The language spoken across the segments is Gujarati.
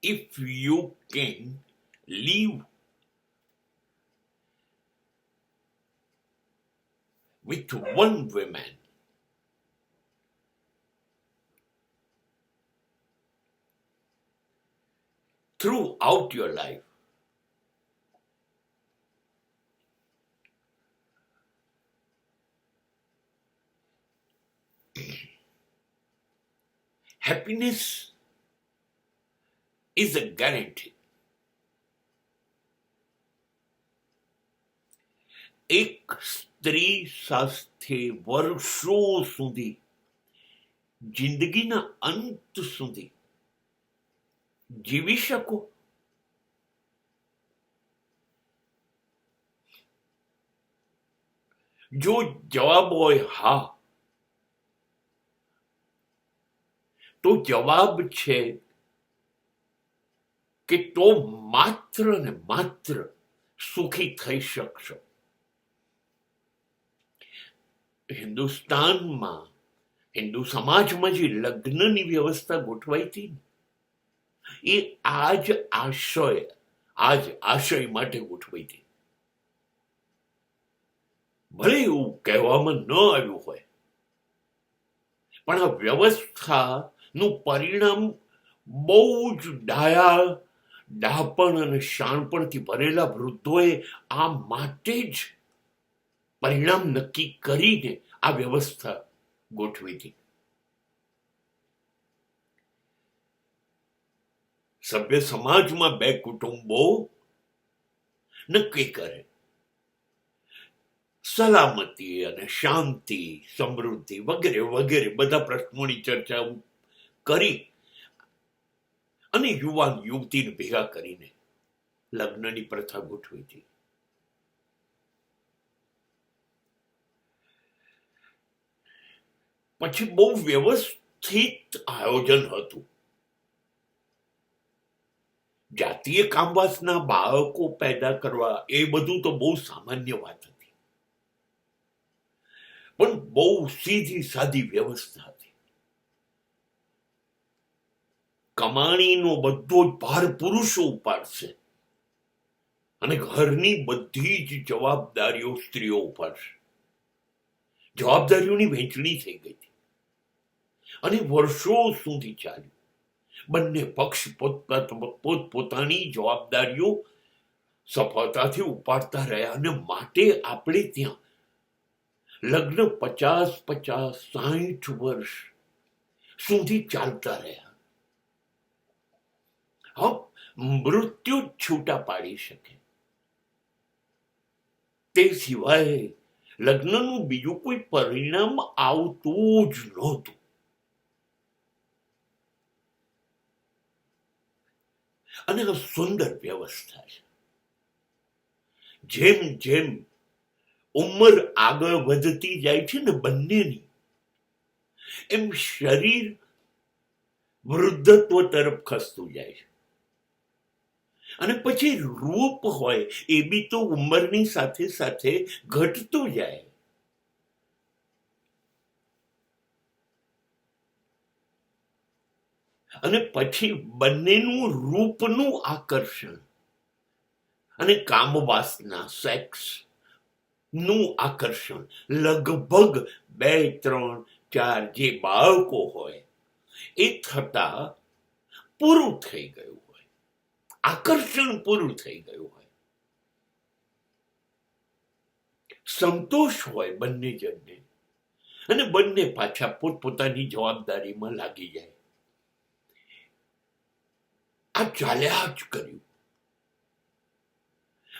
if you can live with one woman throughout your life, happiness is a guarantee. એક સ્ત્રી સાથે વર્ષો સુધી, જિંદગીના અંત સુધી જીવી શકો? જો જવાબ હોય હા, તો જવાબ છે કે તો માત્ર ને માત્ર સુખી થઈ શકશો. હિન્દુસ્તાનમાં, હિન્દુ સમાજમાં જે લગ્નની વ્યવસ્થા ગોઠવાઈ હતી એ આ જ આશય માટે ગોઠવાઈ હતી. ભલે એવું કહેવામાં ન આવ્યું હોય, પણ આ વ્યવસ્થાનું પરિણામ બહુ જ ડાપણ અને શાણપણથી ભરેલા વૃદ્ધોએ આ માટે જ પરિણામ નક્કી કરીને આ વ્યવસ્થા ગોઠવી હતી. સભ્ય સમાજમાં બે કુટુંબો નક્કી કરે, સલામતી અને શાંતિ, સમૃદ્ધિ વગેરે વગેરે બધા પ્રશ્નોની ચર્ચા કરી અને યુવાન યુવતીને ભેગા કરીને લગ્નની પ્રથા ગોઠવી હતી. પછી બહુ વ્યવસ્થિત આયોજન હતું. જાતીય કામવાસના બાળકો પેદા કરવા એ બધું તો બહુ સામાન્ય વાત હતી, પણ બહુ સીધી સાદી વ્યવસ્થા હતી. કમાણીનો બધો જ ભાર પુરુષો ઉપાડશે અને ઘરની બધી જ જવાબદારીઓ સ્ત્રીઓ ઉપાડશે. જવાબદારીઓની વહેંચણી થઈ ગઈ હતી અને વર્ષો સુધી ચાલ્યું. બંને પક્ષ પોતપોતાની જવાબદારીઓ સફળતાથી ઉપાડતા રહ્યા અને માટે આપણે ત્યાં લગ્ન 50-60 વર્ષ સુધી ચાલતા રહ્યા. મૃત્યુ છૂટા પાડી શકે તે સિવાય લગ્નનું બીજું કોઈ પરિણામ આવતું જ નહોતું. અને આ સુંદર વ્યવસ્થા છે. જેમ જેમ ઉંમર આગળ વધતી જાય છે ને બંનેની, એમ શરીર વૃદ્ધત્વ તરફ ખસતું જાય છે. અને પછી રૂપ હોય એ બી તો ઉંમરની સાથે સાથે ઘટતું જાય. અને પછી બંનેનું રૂપનું આકર્ષણ અને કામવાસના, સેક્સ નું આકર્ષણ લગભગ 2, 3, 4 જે બાળકો હોય એ થતા પૂરું થઈ ગયું હોય, આકર્ષણ પૂરું થઈ ગયું હોય, સંતોષ હોય બંને જણને અને બંને પાછા પોતપોતાની જવાબદારીમાં લાગી જાય. આ ચાલ્યા જ કર્યું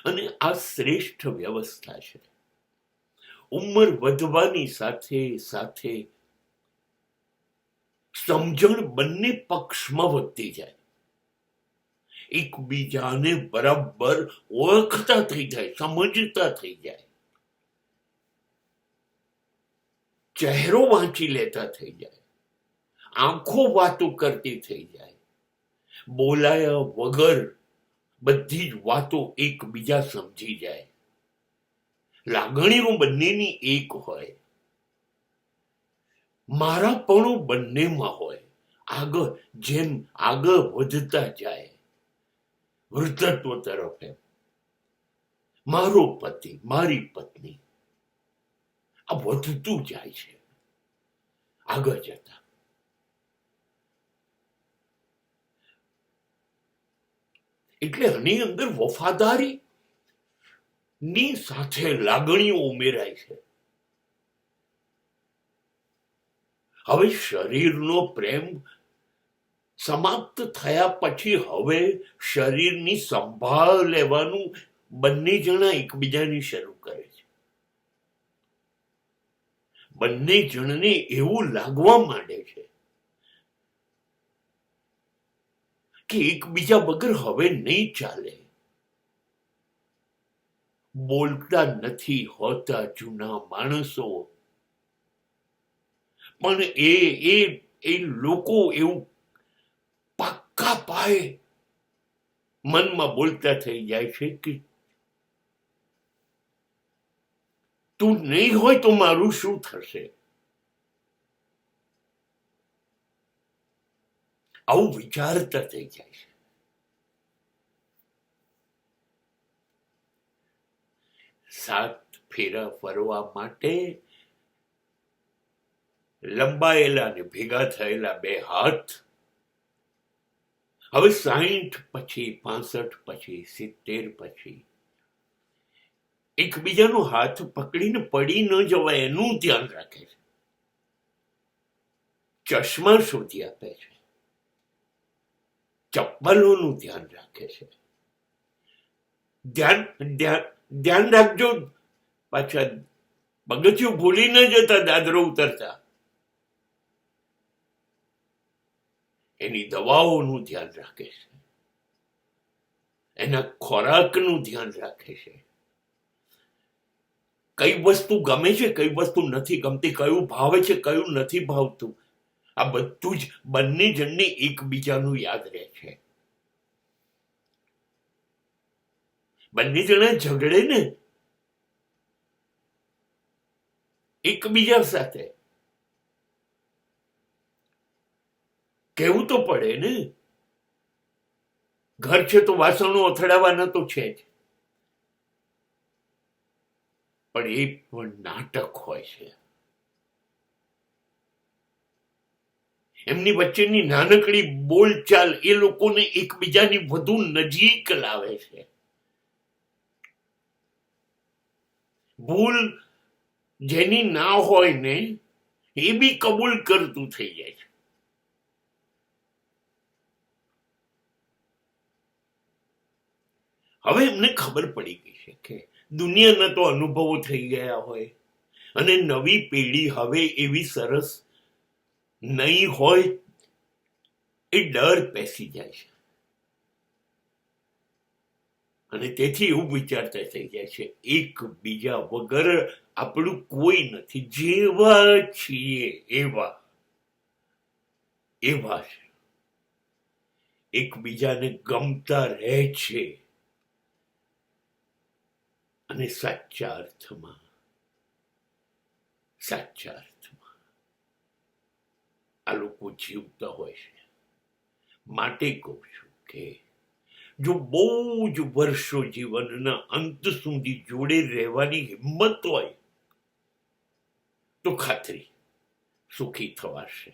અને આ શ્રેષ્ઠ વ્યવસ્થા છે. ઉંમર વધવાની સાથે સાથે સમજણ બંને પક્ષમાં વધતી જાય, એકબીજાને બરાબર ઓળખતા થઈ જાય, સમજતા થઈ જાય, ચહેરો વાંચી લેતા થઈ જાય, આંખો વાતો કરતી થઈ જાય, બોલાયા વગર બધી જ વાતો એકબીજા સમજી જાય, લાગણીઓ બંનેની એક હોય, મારાપણું બંનેમાં હોય. જેમ આગળ વધતા જાય વૃદ્ધત્વ તરફ એમ મારો પતિ મારી પત્ની આ વધતું જાય છે આગળ જતા. એટલે આની અંદર વફાદારી ની સાથે લાગણીઓ ઉમેરાય છે. હવે શરીરનો પ્રેમ સમાપ્ત થયા પછી હવે શરીરની સંભાળ લેવાનું બંને જણા એકબીજાની શરૂ કરે છે. બંને જણને એવું લાગવા માંડે છે કે એકબીજા વગર હવે નહીં ચાલે. બોલતા નથી હોતા જૂના માણસો, પણ એ લોકો એવું પાક્કા પાયે મનમાં બોલતા થઈ જાય છે કે તું નહીં હોય તો મારું શું થશે. આવું વિચારતા થઈ જાય છે. સાત ફેરા ફરવા માટે લંબાયેલા ને ભેગા થયેલા બે હાથ હવે 60 પછી 65 પછી 70 પછી એકબીજાનો હાથ પકડીને પડી ન જવાય એનું ધ્યાન રાખે છે. ચશ્મા શોધી આપે છે, ચપ્પલોનું ધ્યાન રાખે છે. ધ્યાન રાખજો પાછા પગથિયું ભૂલી ન જતા દાદરો ઉતરતા. એની દવાઓનું ધ્યાન રાખે છે, એના ખોરાકનું ધ્યાન રાખે છે. કઈ વસ્તુ ગમે છે, કઈ વસ્તુ નથી ગમતી, કયું ભાવે છે, કયું નથી ભાવતું, આ બધું જ બંને જણને એકબીજાનું યાદ રહે છે. બંને જણા ઝઘડે ને એકબીજા સાથે કહેવું તો પડે ને. ઘર છે તો વાસણો અથડાવાના તો છે જ, પણ એ પણ નાટક હોય છે. એમની વચ્ચેની નાનકડી બોલચાલ એ લોકોને એકબીજાની વધુ નજીક લાવે છે. ભૂલ જેની ના હોય ને એ બી કબૂલ કરતું થઈ જાય છે. હવે એમને ખબર પડી ગઈ છે કે દુનિયાના તો અનુભવો થઈ ગયા હોય અને નવી પેઢી હવે એવી સરસ નહીં હોય, એ ડર પેસી જાય છે. અને તેથી એવું વિચારતા થઈ જાય છે એકબીજા વગર આપણું કોઈ નથી, જેવા છીએ એવા છે. એકબીજાને ગમતા રહે છે અને સાચા અર્થમાં આ લોકો જીવતા હોય છે. માટે કહું છું કે જો બહુ જ વર્ષો જીવનના અંત સુધી જોડે રહેવાની હિંમત હોય તો ખાતરી સુખી થવાશે.